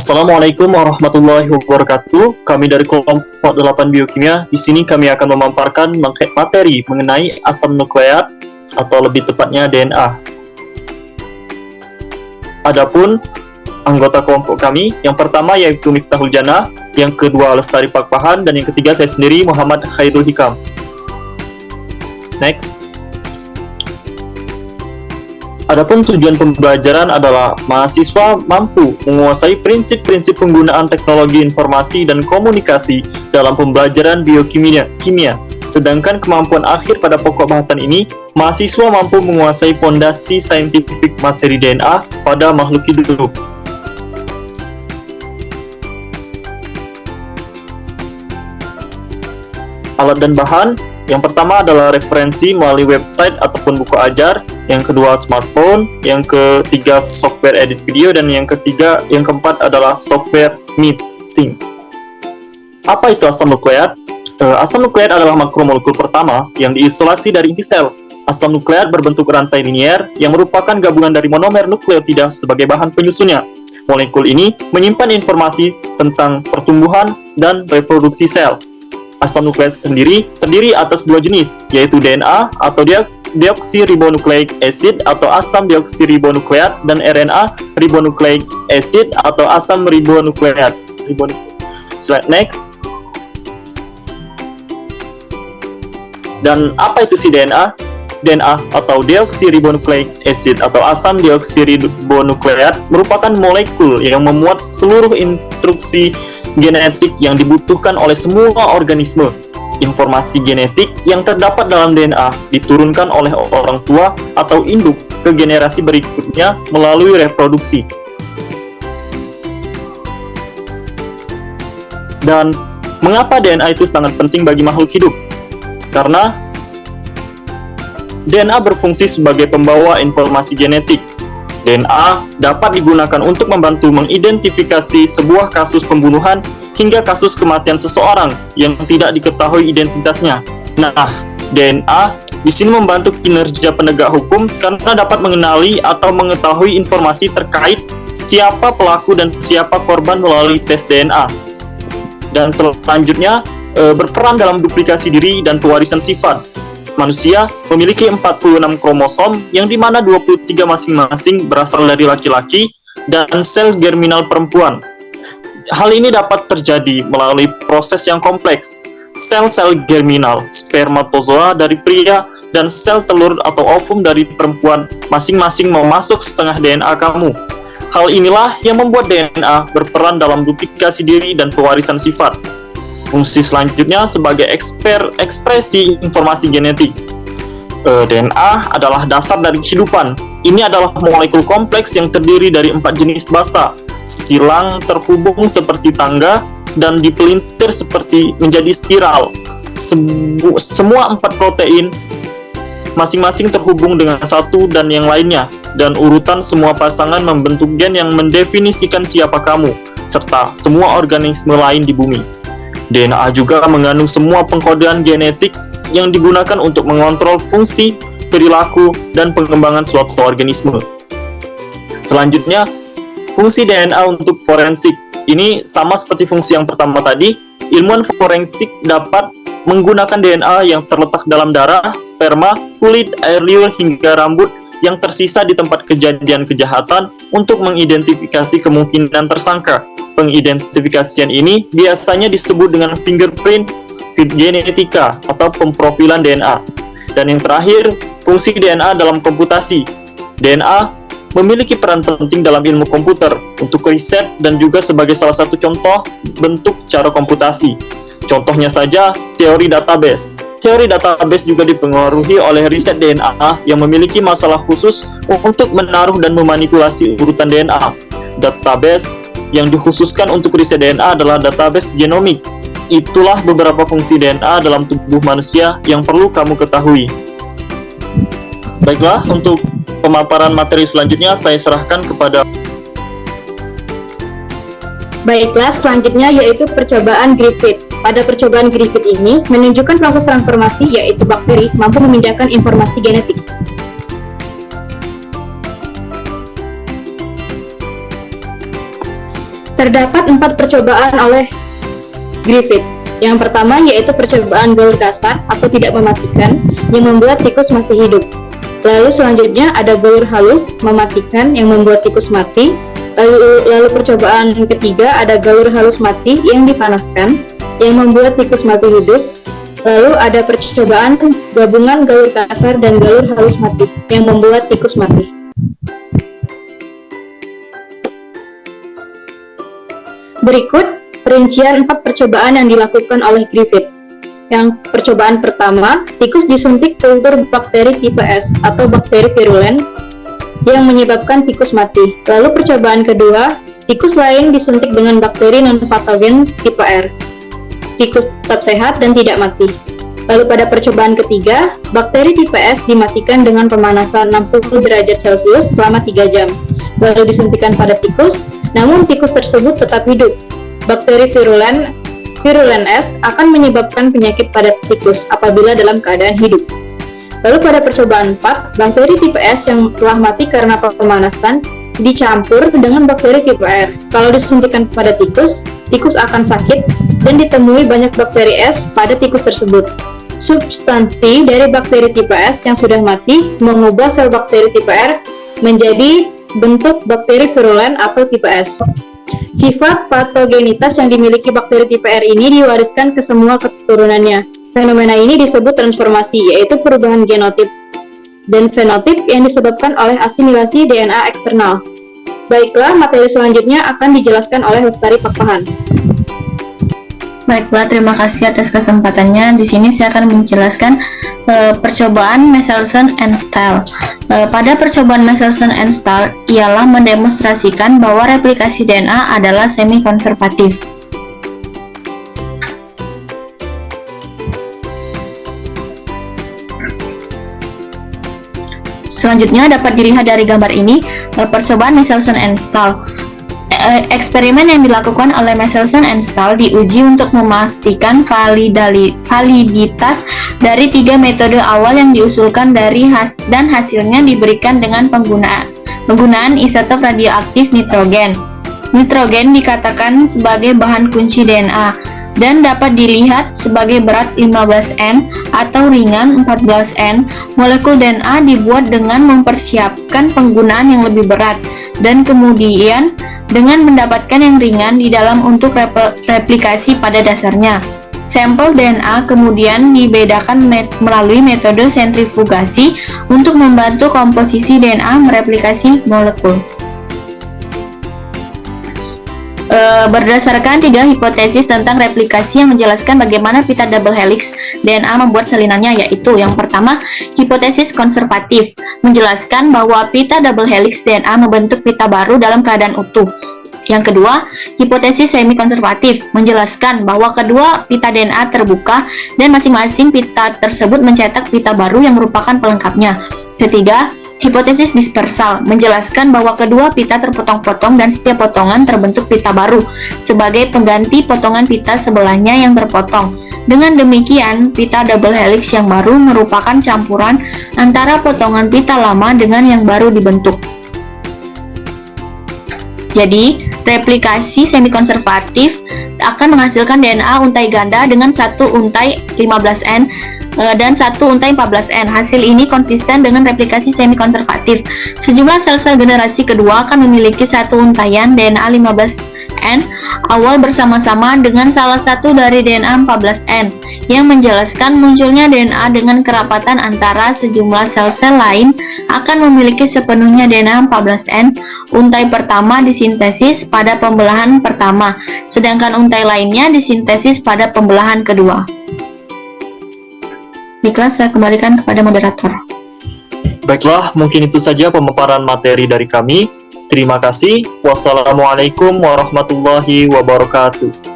Assalamualaikum warahmatullahi wabarakatuh. Kami dari kelompok 8 Biokimia. Di sini kami akan memaparkan materi mengenai asam nukleat atau lebih tepatnya DNA. Adapun anggota kelompok kami, yang pertama yaitu Miftahul Jannah, yang kedua Lestari Pakpahan, dan yang ketiga saya sendiri Muhammad Khairul Hikam. Next. Adapun tujuan pembelajaran adalah mahasiswa mampu menguasai prinsip-prinsip penggunaan teknologi informasi dan komunikasi dalam pembelajaran biokimia. Sedangkan kemampuan akhir pada pokok bahasan ini, mahasiswa mampu menguasai fondasi saintifik materi DNA pada makhluk hidup. Alat dan bahan. Yang pertama adalah referensi melalui website ataupun buku ajar, yang kedua smartphone, yang ketiga software edit video, dan yang keempat adalah software meeting. Apa itu asam nukleat? Asam nukleat adalah makromolekul pertama yang diisolasi dari inti sel. Asam nukleat berbentuk rantai linier yang merupakan gabungan dari monomer nukleotida sebagai bahan penyusunnya. Molekul ini menyimpan informasi tentang pertumbuhan dan reproduksi sel. Asam nukleat sendiri terdiri atas dua jenis, yaitu DNA atau deoksiribonukleik acid atau asam deoksiribonukleat, dan RNA ribonukleik acid atau asam ribonukleat. Slide next. Dan apa itu si DNA? DNA atau deoksiribonukleik acid atau asam deoksiribonukleat merupakan molekul yang memuat seluruh instruksi genetik yang dibutuhkan oleh semua organisme. Informasi genetik yang terdapat dalam DNA diturunkan oleh orang tua atau induk ke generasi berikutnya melalui reproduksi. Dan mengapa DNA itu sangat penting bagi makhluk hidup? Karena DNA berfungsi sebagai pembawa informasi genetik. DNA dapat digunakan untuk membantu mengidentifikasi sebuah kasus pembunuhan hingga kasus kematian seseorang yang tidak diketahui identitasnya. Nah, DNA di sini membantu kinerja penegak hukum karena dapat mengenali atau mengetahui informasi terkait siapa pelaku dan siapa korban melalui tes DNA. Dan selanjutnya berperan dalam duplikasi diri dan pewarisan sifat. Manusia memiliki 46 kromosom yang dimana 23 masing-masing berasal dari laki-laki dan sel germinal perempuan. Hal ini dapat terjadi melalui proses yang kompleks. Sel-sel germinal, spermatozoa dari pria, dan sel telur atau ovum dari perempuan masing-masing memasuk setengah DNA kamu. Hal inilah yang membuat DNA berperan dalam duplikasi diri dan pewarisan sifat. Fungsi selanjutnya sebagai ekspresi informasi genetik. DNA adalah dasar dari kehidupan. Ini adalah molekul kompleks yang terdiri dari 4 jenis basa, silang terhubung seperti tangga, dan dipelintir seperti menjadi spiral. Semua 4 protein masing-masing terhubung dengan satu dan yang lainnya, dan urutan semua pasangan membentuk gen yang mendefinisikan siapa kamu, serta semua organisme lain di bumi. DNA juga mengandung semua pengkodean genetik yang digunakan untuk mengontrol fungsi, perilaku, dan pengembangan suatu organisme. Selanjutnya, fungsi DNA untuk forensik. Ini sama seperti fungsi yang pertama tadi. Ilmuwan forensik dapat menggunakan DNA yang terletak dalam darah, sperma, kulit, air liur, hingga rambut yang tersisa di tempat kejadian kejahatan untuk mengidentifikasi kemungkinan tersangka. Pengidentifikasian ini biasanya disebut dengan fingerprint genetika atau pemprofilan DNA. Dan yang terakhir, fungsi DNA dalam komputasi. DNA memiliki peran penting dalam ilmu komputer untuk riset dan juga sebagai salah satu contoh bentuk cara komputasi. Contohnya saja teori database. Teori database juga dipengaruhi oleh riset DNA yang memiliki masalah khusus untuk menaruh dan memanipulasi urutan DNA. Database yang dikhususkan untuk riset DNA adalah database genomik. Itulah beberapa fungsi DNA dalam tubuh manusia yang perlu kamu ketahui. Baiklah, untuk pemaparan materi selanjutnya saya serahkan kepada... Baiklah, selanjutnya yaitu percobaan Griffith. Pada percobaan Griffith ini menunjukkan proses transformasi yaitu bakteri mampu memindahkan informasi genetik. Terdapat 4 percobaan oleh Griffith. Yang pertama yaitu percobaan gaul kasar atau tidak mematikan yang membuat tikus masih hidup. Lalu selanjutnya ada gaul halus mematikan yang membuat tikus mati. Lalu percobaan ketiga ada gaul halus mati yang dipanaskan yang membuat tikus masih hidup. Lalu ada percobaan gabungan gaul kasar dan gaul halus mati yang membuat tikus mati. Berikut perincian 4 percobaan yang dilakukan oleh Griffith. Yang percobaan pertama, tikus disuntik kultur bakteri tipe S atau bakteri virulen yang menyebabkan tikus mati. Lalu percobaan kedua, tikus lain disuntik dengan bakteri non-patogen tipe R. Tikus tetap sehat dan tidak mati. Lalu pada percobaan ketiga, bakteri tipe S dimatikan dengan pemanasan 60 derajat Celcius selama 3 jam. Lalu disuntikan pada tikus, namun tikus tersebut tetap hidup. Bakteri virulen S akan menyebabkan penyakit pada tikus apabila dalam keadaan hidup. Lalu pada percobaan 4, bakteri tipe S yang telah mati karena pemanasan dicampur dengan bakteri tipe R. Kalau disuntikan pada tikus, tikus akan sakit dan ditemui banyak bakteri S pada tikus tersebut. Substansi dari bakteri tipe S yang sudah mati mengubah sel bakteri tipe R menjadi bentuk bakteri virulen atau tipe S. Sifat patogenitas yang dimiliki bakteri tipe R ini diwariskan ke semua keturunannya. Fenomena ini disebut transformasi, yaitu perubahan genotip dan fenotip yang disebabkan oleh asimilasi DNA eksternal. Baiklah, materi selanjutnya akan dijelaskan oleh Lestari Pakpahan. Baiklah, terima kasih atas kesempatannya. Di sini saya akan menjelaskan percobaan Michelson and Stahl. Pada percobaan Michelson and Stahl ialah mendemonstrasikan bahwa replikasi DNA adalah semi-konservatif. Selanjutnya dapat dilihat dari gambar ini percobaan Michelson and Stahl. Eksperimen yang dilakukan oleh Michelson and Stahl diuji untuk memastikan validitas dari 3 metode awal yang diusulkan dan hasilnya diberikan dengan penggunaan isotop radioaktif nitrogen. Nitrogen dikatakan sebagai bahan kunci DNA dan dapat dilihat sebagai berat 15N atau ringan 14N. Molekul DNA dibuat dengan mempersiapkan penggunaan yang lebih berat dan kemudian dengan mendapatkan yang ringan di dalam untuk replikasi pada dasarnya. Sampel DNA kemudian dibedakan melalui metode sentrifugasi untuk membantu komposisi DNA mereplikasi molekul. Berdasarkan 3 hipotesis tentang replikasi yang menjelaskan bagaimana pita double helix DNA membuat salinannya, yaitu yang pertama, hipotesis konservatif menjelaskan bahwa pita double helix DNA membentuk pita baru dalam keadaan utuh. Yang kedua, hipotesis semi-konservatif menjelaskan bahwa kedua pita DNA terbuka dan masing-masing pita tersebut mencetak pita baru yang merupakan pelengkapnya. Ketiga, hipotesis dispersal menjelaskan bahwa kedua pita terpotong-potong dan setiap potongan terbentuk pita baru sebagai pengganti potongan pita sebelahnya yang terpotong. Dengan demikian, pita double helix yang baru merupakan campuran antara potongan pita lama dengan yang baru dibentuk. Jadi, replikasi semi-konservatif akan menghasilkan DNA untai ganda dengan satu untai 15N dan satu untai 14N. Hasil ini konsisten dengan replikasi semi-konservatif. Sejumlah sel-sel generasi kedua akan memiliki satu untaian DNA 15N awal bersama-sama dengan salah satu dari DNA 14N, yang menjelaskan munculnya DNA dengan kerapatan antara sejumlah sel-sel lain akan memiliki sepenuhnya DNA 14N. Untai pertama disintesis pada pembelahan pertama, sedangkan untai lainnya disintesis pada pembelahan kedua. Baiklah, saya kembalikan kepada moderator. Baiklah, mungkin itu saja pemaparan materi dari kami. Terima kasih. Wassalamualaikum warahmatullahi wabarakatuh.